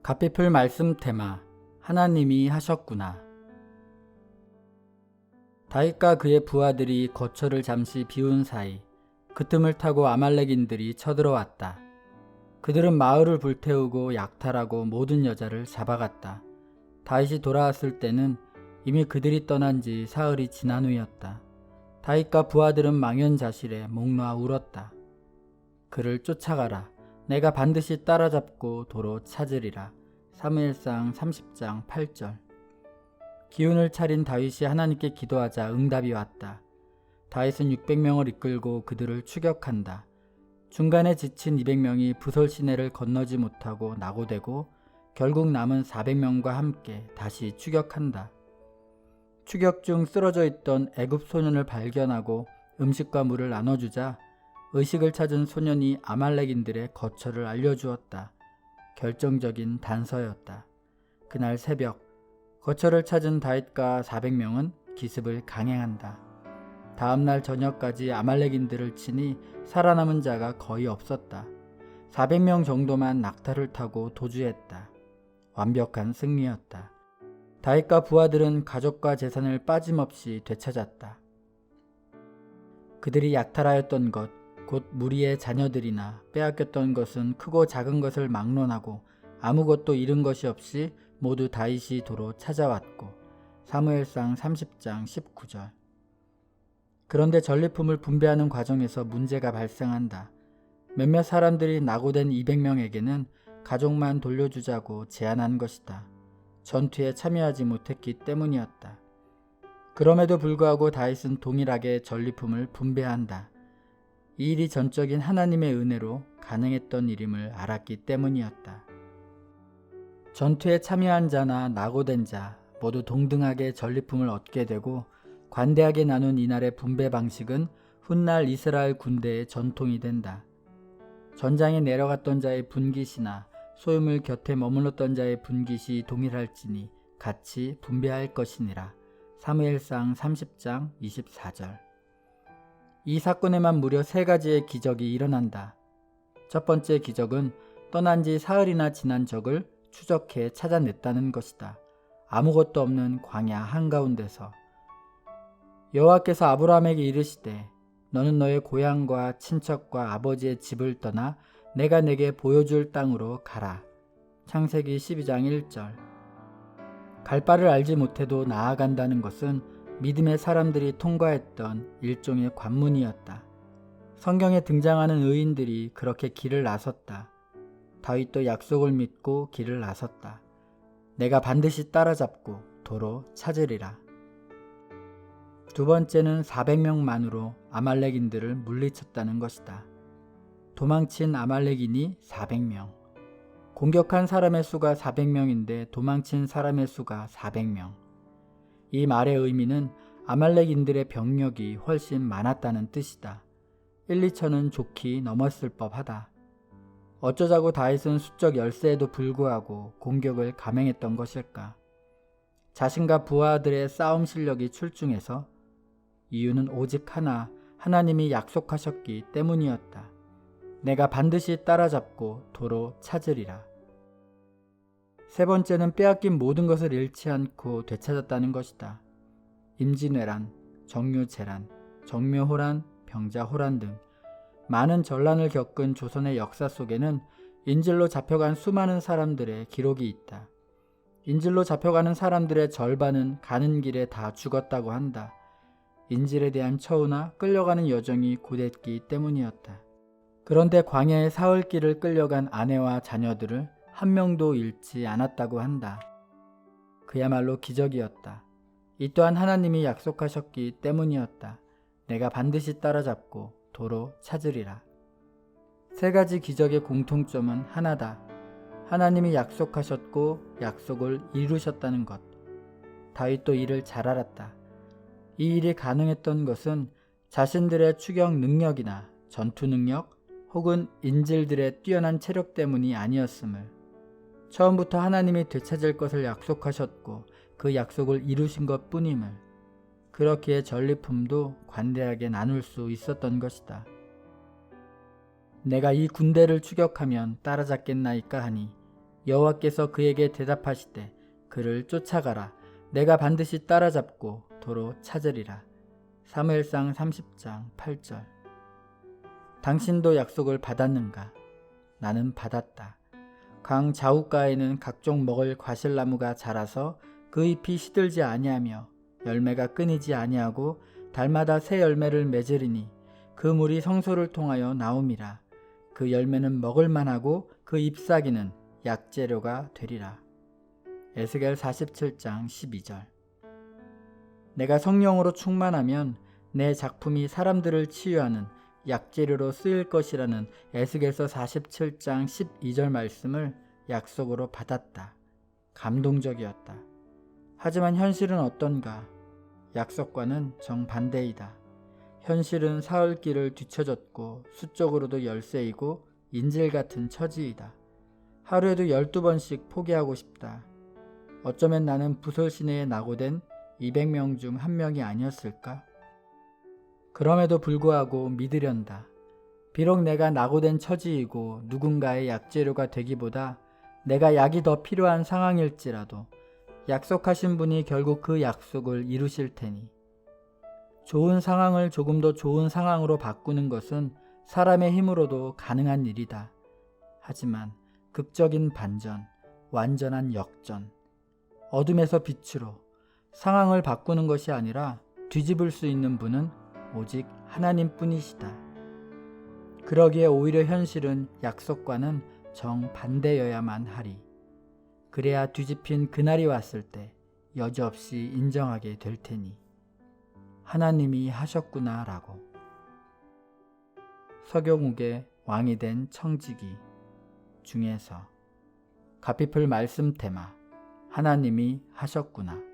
가피풀 말씀 테마 하나님이 하셨구나. 다윗과 그의 부하들이 거처를 잠시 비운 사이 그 틈을 타고 아말렉인들이 쳐들어왔다. 그들은 마을을 불태우고 약탈하고 모든 여자를 잡아갔다. 다윗이 돌아왔을 때는 이미 그들이 떠난 지 사흘이 지난 후였다. 다윗과 부하들은 망연자실에 목 놓아 울었다. 그를 쫓아가라. 내가 반드시 따라잡고 도로 찾으리라. 사무엘상 30장 8절. 기운을 차린 다윗이 하나님께 기도하자 응답이 왔다. 다윗은 600명을 이끌고 그들을 추격한다. 중간에 지친 200명이 부솔 시내를 건너지 못하고 낙오되고 결국 남은 400명과 함께 다시 추격한다. 추격 중 쓰러져 있던 애굽 소년을 발견하고 음식과 물을 나눠주자 의식을 찾은 소년이 아말렉인들의 거처를 알려주었다. 결정적인 단서였다. 그날 새벽 거처를 찾은 다윗과 400명은 기습을 강행한다. 다음날 저녁까지 아말렉인들을 치니 살아남은 자가 거의 없었다. 400명 정도만 낙타를 타고 도주했다. 완벽한 승리였다. 다윗과 부하들은 가족과 재산을 빠짐없이 되찾았다. 그들이 약탈하였던 것, 곧 무리의 자녀들이나 빼앗겼던 것은 크고 작은 것을 막론하고 아무것도 잃은 것이 없이 모두 다윗이 도로 찾아왔고 사무엘상 30장 19절. 그런데 전리품을 분배하는 과정에서 문제가 발생한다. 몇몇 사람들이 낙오된 200명에게는 가족만 돌려주자고 제안한 것이다. 전투에 참여하지 못했기 때문이었다. 그럼에도 불구하고 다윗은 동일하게 전리품을 분배한다. 이 일이 전적인 하나님의 은혜로 가능했던 일임을 알았기 때문이었다. 전투에 참여한 자나 낙오된 자 모두 동등하게 전리품을 얻게 되고 관대하게 나눈 이날의 분배 방식은 훗날 이스라엘 군대의 전통이 된다. 전장에 내려갔던 자의 분깃이나 소유물 곁에 머물렀던 자의 분깃이 동일할지니 같이 분배할 것이니라. 사무엘상 30장 24절. 이 사건에만 무려 3가지의 기적이 일어난다. 첫 번째 기적은 떠난 지 사흘이나 지난 적을 추적해 찾아냈다는 것이다. 아무것도 없는 광야 한가운데서. 여호와께서 아브라함에게 이르시되 너는 너의 고향과 친척과 아버지의 집을 떠나 내가 내게 보여줄 땅으로 가라. 창세기 12장 1절. 갈 바를 알지 못해도 나아간다는 것은 믿음의 사람들이 통과했던 일종의 관문이었다. 성경에 등장하는 의인들이 그렇게 길을 나섰다. 다윗도 약속을 믿고 길을 나섰다. 내가 반드시 따라잡고 도로 찾으리라. 두 번째는 400명만으로 아말렉인들을 물리쳤다는 것이다. 도망친 아말렉인이 400명. 공격한 사람의 수가 400명인데 도망친 사람의 수가 400명. 이 말의 의미는 아말렉인들의 병력이 훨씬 많았다는 뜻이다. 1, 2천은 좋게 넘었을 법하다. 어쩌자고 다윗은 수적 열세에도 불구하고 공격을 감행했던 것일까? 자신과 부하들의 싸움 실력이 출중해서? 이유는 오직 하나, 하나님이 약속하셨기 때문이었다. 내가 반드시 따라잡고 도로 찾으리라. 세 번째는 빼앗긴 모든 것을 잃지 않고 되찾았다는 것이다. 임진왜란, 정유재란, 정묘호란, 병자호란 등 많은 전란을 겪은 조선의 역사 속에는 인질로 잡혀간 수많은 사람들의 기록이 있다. 인질로 잡혀가는 사람들의 절반은 가는 길에 다 죽었다고 한다. 인질에 대한 처우나 끌려가는 여정이 고됐기 때문이었다. 그런데 광야의 사흘길을 끌려간 아내와 자녀들을 한 명도 잃지 않았다고 한다. 그야말로 기적이었다. 이 또한 하나님이 약속하셨기 때문이었다. 내가 반드시 따라잡고 도로 찾으리라. 3가지 기적의 공통점은 하나다. 하나님이 약속하셨고 약속을 이루셨다는 것. 다윗도 이를 잘 알았다. 이 일이 가능했던 것은 자신들의 추격 능력이나 전투 능력 혹은 인질들의 뛰어난 체력 때문이 아니었음을, 처음부터 하나님이 되찾을 것을 약속하셨고 그 약속을 이루신 것 뿐임을, 그렇기에 전리품도 관대하게 나눌 수 있었던 것이다. 내가 이 군대를 추격하면 따라잡겠나이까 하니 여호와께서 그에게 대답하시되 그를 쫓아가라. 내가 반드시 따라잡고 도로 찾으리라. 사무엘상 30장 8절. 당신도 약속을 받았는가? 나는 받았다. 강 좌우가에는 각종 먹을 과실나무가 자라서 그 잎이 시들지 아니하며 열매가 끊이지 아니하고 달마다 새 열매를 맺으리니 그 물이 성소를 통하여 나옴이라. 그 열매는 먹을 만하고 그 잎사귀는 약재료가 되리라. 에스겔 47장 12절. 내가 성령으로 충만하면 내 작품이 사람들을 치유하는 약재료로 쓰일 것이라는 에스겔서 47장 12절 말씀을 약속으로 받았다. 감동적이었다. 하지만 현실은 어떤가? 약속과는 정반대이다. 현실은 사흘길을 뒤처졌고 수적으로도 열세이고 인질 같은 처지이다. 하루에도 12번씩 포기하고 싶다. 어쩌면 나는 부설시내에 낙오된 200명 중 한 명이 아니었을까? 그럼에도 불구하고 믿으련다. 비록 내가 낙오된 처지이고 누군가의 약재료가 되기보다 내가 약이 더 필요한 상황일지라도 약속하신 분이 결국 그 약속을 이루실 테니. 좋은 상황을 조금 더 좋은 상황으로 바꾸는 것은 사람의 힘으로도 가능한 일이다. 하지만 극적인 반전, 완전한 역전, 어둠에서 빛으로 상황을 바꾸는 것이 아니라 뒤집을 수 있는 분은 오직 하나님뿐이시다. 그러기에 오히려 현실은 약속과는 정반대여야만 하리. 그래야 뒤집힌 그날이 왔을 때 여지없이 인정하게 될 테니. 하나님이 하셨구나 라고. 서경욱의 왕이 된 청지기 중에서 가피풀 말씀 테마 하나님이 하셨구나.